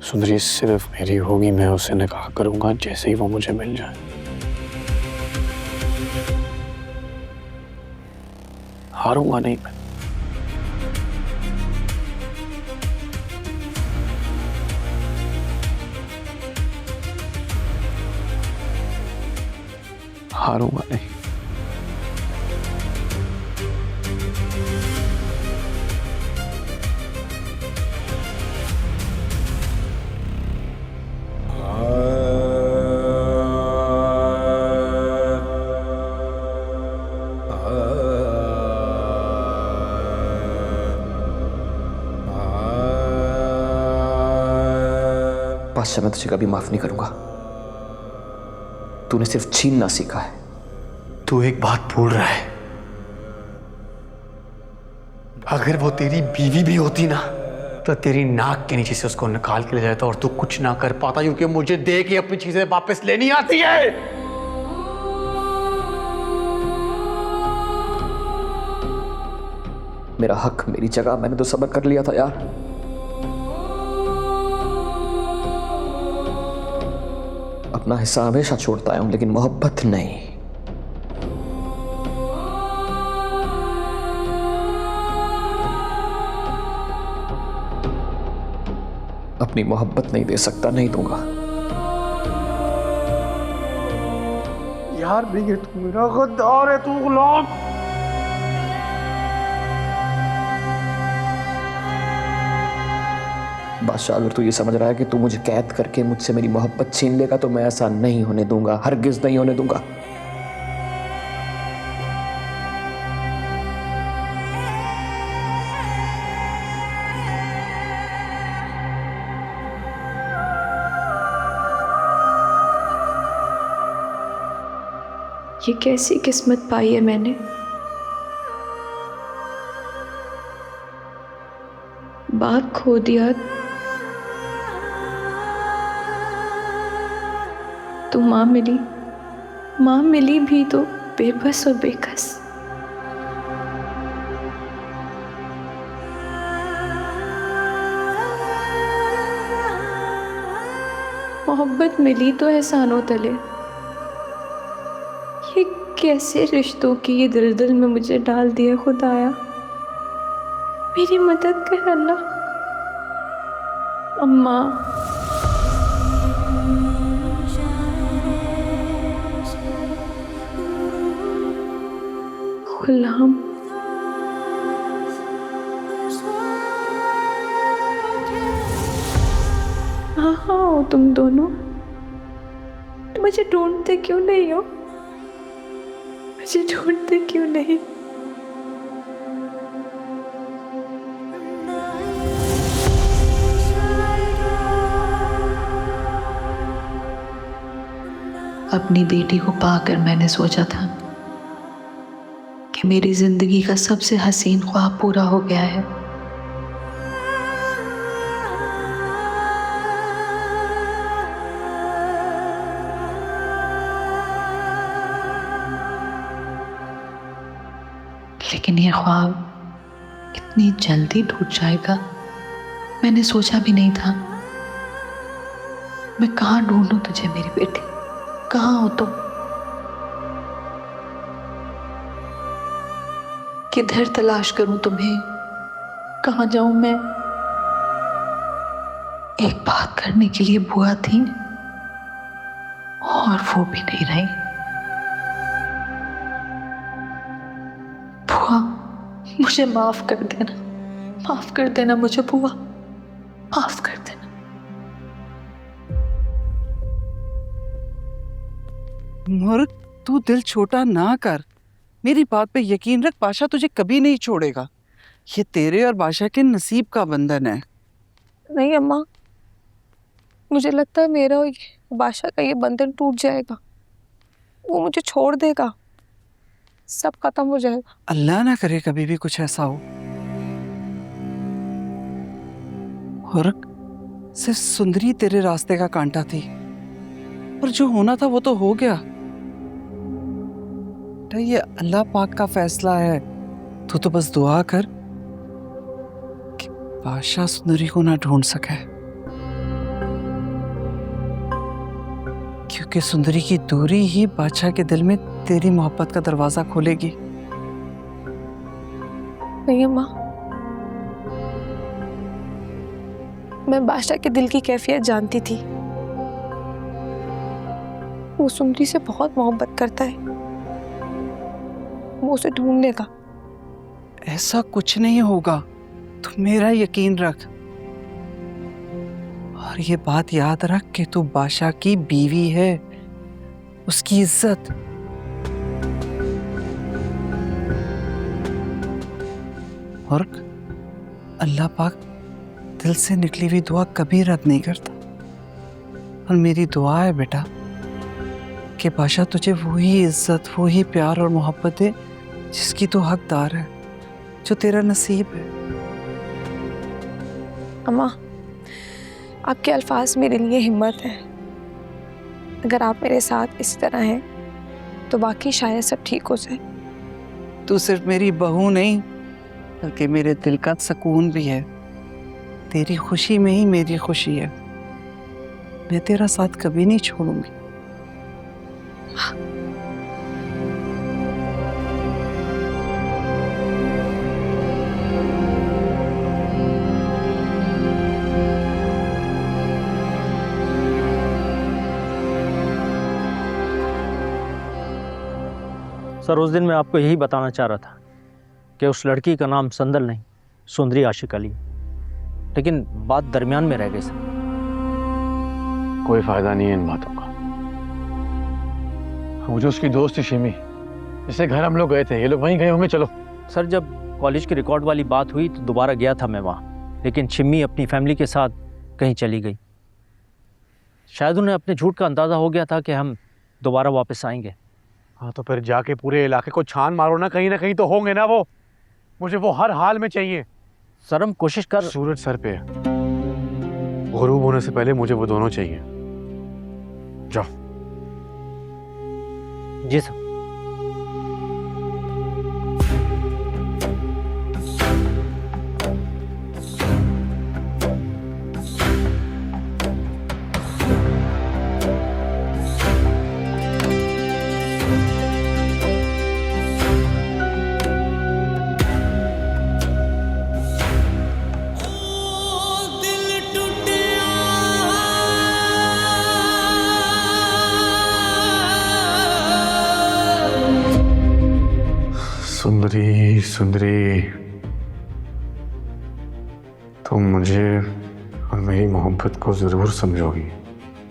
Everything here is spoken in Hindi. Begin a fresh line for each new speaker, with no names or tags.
सुंदरी सिर्फ मेरी होगी, मैं उससे निकाह करूंगा जैसे ही वो मुझे मिल जाए। हारूंगा नहीं मैं। हारूंगा नहीं।
बादशाह, मैं तुझे कभी माफ नहीं करूंगा। तूने सिर्फ छीनना सीखा है।
तू एक बात भूल रहा है, अगर वो तेरी बीवी भी होती ना तो तेरी नाक के नीचे से उसको निकाल के ले जाता और तू कुछ ना कर पाता, क्योंकि मुझे दे के अपनी चीजें वापस लेनी आती है।
मेरा हक, मेरी जगह, मैंने तो सब्र कर लिया था यार। अपना हिस्सा हमेशा छोड़ता हूं, लेकिन मोहब्बत नहीं। अपनी मोहब्बत नहीं दे सकता, नहीं दूंगा।
यार नहीं, तू मेरा गद्दार है, तू गुलाम।
बादशाह, अगर तू ये समझ रहा है कि तू मुझे कैद करके मुझसे मेरी मोहब्बत छीन लेगा तो मैं ऐसा नहीं होने दूंगा, हरगिज नहीं होने दूंगा।
ये कैसी किस्मत पाई है मैंने। बाप खो दिया तो माँ मिली भी तो बेबस और बेकस। मोहब्बत मिली तो एहसानों तले। ये कैसे रिश्तों की ये दलदल में मुझे डाल दिया खुदाया। मेरी मदद कर अल्लाह। अम्मा, गुलाम, हाँ हो तुम दोनों। तुम मुझे ढूंढते क्यों नहीं हो? मुझे ढूंढते क्यों नहीं?
अपनी बेटी को पाकर मैंने सोचा था कि मेरी जिंदगी का सबसे हसीन ख्वाब पूरा हो गया है। लेकिन ये ख्वाब इतनी जल्दी टूट जाएगा मैंने सोचा भी नहीं था। मैं कहाँ ढूंढूं तुझे मेरी बेटी? कहाँ हो तुम? किधर तलाश करूं तुम्हें? कहाँ जाऊं मैं? एक बात करने के लिए बुआ थी और वो भी नहीं रही। बुआ, मुझे माफ कर देना, माफ कर देना मुझे बुआ, माफ कर देना।
मुर्ग, तू दिल छोटा ना कर। मेरी बात पे यकीन रख, बादशाह तुझे कभी नहीं छोड़ेगा। ये तेरे और बादशाह के नसीब का बंधन है।
नहीं अम्मा, मुझे लगता है मेरा और बादशाह का ये बंधन टूट जाएगा। वो मुझे छोड़ देगा, सब खत्म हो जाएगा।
अल्लाह ना करे कभी भी कुछ ऐसा हो। मुर्ग, सिर्फ सुंदरी तेरे रास्ते का कांटा थी, और जो होना था वो तो हो गया। ये अल्लाह पाक का फैसला है। तू तो बस दुआ कर कि बादशाह सुंदरी को ना ढूंढ सके। क्योंकि सुंदरी की दूरी ही बादशाह के दिल में तेरी मोहब्बत का दरवाजा खोलेगी।
नहीं अम्मा, मैं बादशाह के दिल की कैफियत जानती थी। वो सुंदरी से बहुत मोहब्बत करता है, वो उसे ढूंढ लेगा।
ऐसा कुछ नहीं होगा, तू मेरा यकीन रख। और ये बात याद रख कि तू बादशाह की बीवी है, उसकी इज्जत। और अल्लाह पाक दिल से निकली हुई दुआ कभी रद्द नहीं करता। और मेरी दुआ है बेटा कि बादशाह तुझे वही इज्जत, वही प्यार और मोहब्बत दे जिसकी तू हकदार है, जो तेरा नसीब है।
अम्मा, आपके अल्फाज मेरे लिए हिम्मत है। अगर आप मेरे साथ इस तरह हैं तो बाकी शायद सब ठीक हो जाए।
तू सिर्फ मेरी बहू नहीं बल्कि मेरे दिल का सुकून भी है। तेरी खुशी में ही मेरी खुशी है। मैं तेरा साथ कभी नहीं छोड़ूंगी।
सर, उस दिन मैं आपको यही बताना चाह रहा था कि उस लड़की का नाम संदल नहीं, सुंदरी आशिक अली, लेकिन बात दरमियान में रह गई सर।
कोई फायदा नहीं है इन बातों का। वो जो उसकी दोस्त थी शिमी, जिसके घर हम लोग गए थे, ये लोग वहीं गए होंगे। चलो
सर, जब कॉलेज के रिकॉर्ड वाली बात हुई तो दोबारा गया था मैं वहाँ, लेकिन शिमी अपनी फैमिली के साथ कहीं चली गई। शायद उन्हें अपने झूठ का अंदाज़ा हो गया था कि हम दोबारा वापस आएंगे।
हाँ, तो फिर जाके पूरे इलाके को छान मारो ना कहीं तो होंगे ना वो। मुझे वो हर हाल में चाहिए।
सर, हम कोशिश कर।
सूरज सर पे है, गुरूब होने से पहले मुझे वो दोनों चाहिए। जाओ।
जी सर।
सुंदरी सुंदरी, तुम मुझे और मेरी मोहब्बत को जरूर समझोगी।